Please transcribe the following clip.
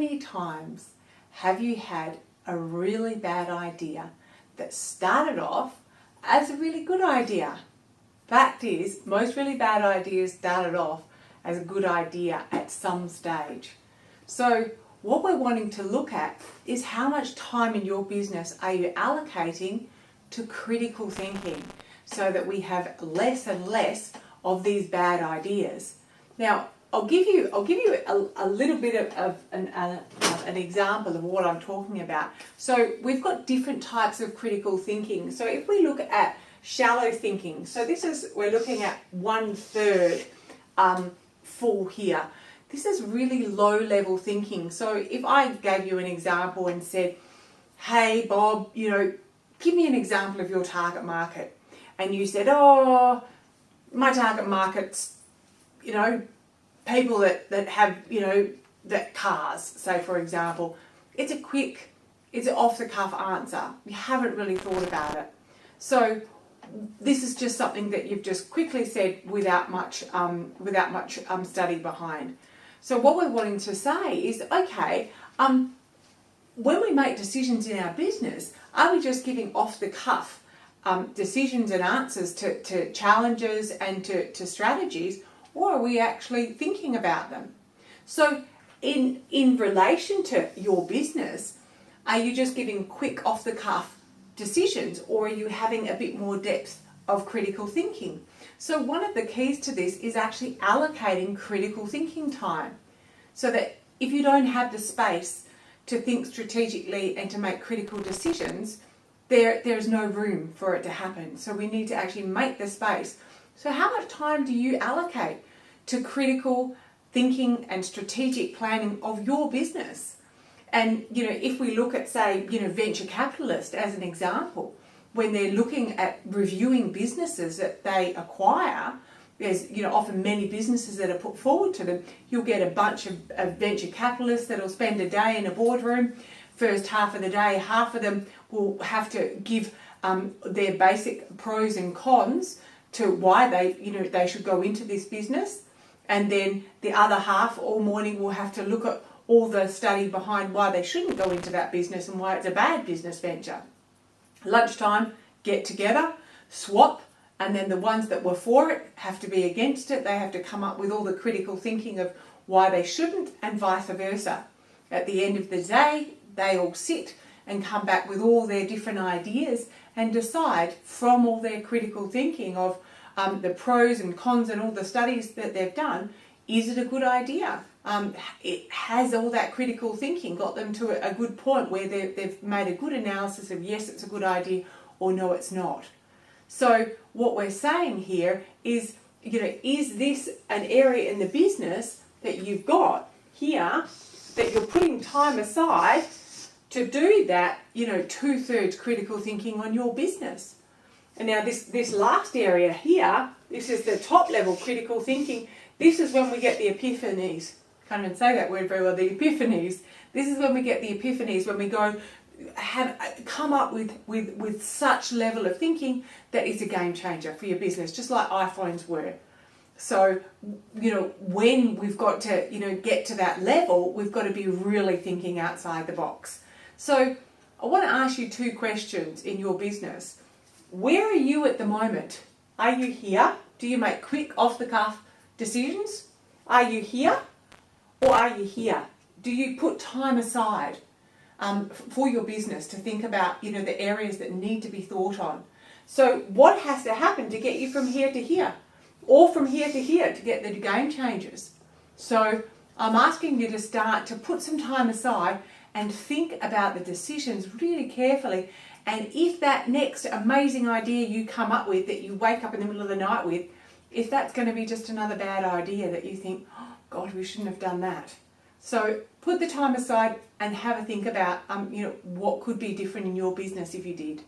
many times have you had a really bad idea that started off as a really good idea? Fact is, most really bad ideas started off as a good idea at some stage. So what we're wanting to look at is how much time in your business are you allocating to critical thinking so that we have less and less of these bad ideas. Now, I'll give you a little bit of an example of what I'm talking about. So we've got different types of critical thinking. So if we look at shallow thinking, so we're looking at 1/3 full here. This is really low level thinking. So if I gave you an example and said, hey Bob, give me an example of your target market. And you said, oh, my target market's, people that have, that cars, say for example. It's an off the cuff answer. You haven't really thought about it. So this is just something that you've just quickly said without much study behind. So what we're wanting to say is, okay, when we make decisions in our business, are we just giving off the cuff decisions and answers to challenges and to strategies, or are we actually thinking about them? So in relation to your business, are you just giving quick off the cuff decisions, or are you having a bit more depth of critical thinking? So one of the keys to this is actually allocating critical thinking time, so that if you don't have the space to think strategically and to make critical decisions, there's no room for it to happen. So we need to actually make the space. So how much time do you allocate to critical thinking and strategic planning of your business? And, if we look at, say, venture capitalists as an example, when they're looking at reviewing businesses that they acquire, there's, often many businesses that are put forward to them. You'll get a bunch of venture capitalists that'll spend a day in a boardroom. First half of the day, half of them will have to give their basic pros and cons to why they should go into this business. And then the other half all morning will have to look at all the study behind why they shouldn't go into that business and why it's a bad business venture. Lunchtime, get together, swap, and then the ones that were for it have to be against it. They have to come up with all the critical thinking of why they shouldn't, and vice versa. At the end of the day, they all sit and come back with all their different ideas and decide from all their critical thinking of the pros and cons and all the studies that they've done, is it a good idea? It has all that critical thinking got them to a good point where they've made a good analysis of yes, it's a good idea, or no, it's not. So what we're saying here is, is this an area in the business that you've got here that you're putting time aside to do that, 2/3 critical thinking on your business? And now this last area here, this is the top level critical thinking. This is when we get the epiphanies. Can't even say that word very well, the epiphanies. This is when we get the epiphanies, when we come up with such level of thinking that it's a game changer for your business, just like iPhones were. So, when we've got to, get to that level, we've got to be really thinking outside the box. So I want to ask you 2 questions in your business. Where are you at the moment? Are you here? Do you make quick off-the-cuff decisions? Are you here? Or are you here? Do you put time aside for your business to think about, the areas that need to be thought on? So what has to happen to get you from here to here? Or from here to here to get the game changers? So I'm asking you to start to put some time aside and think about the decisions really carefully. And if that next amazing idea you come up with, that you wake up in the middle of the night with, if that's going to be just another bad idea that you think, oh God, we shouldn't have done that. So put the time aside and have a think about, what could be different in your business if you did.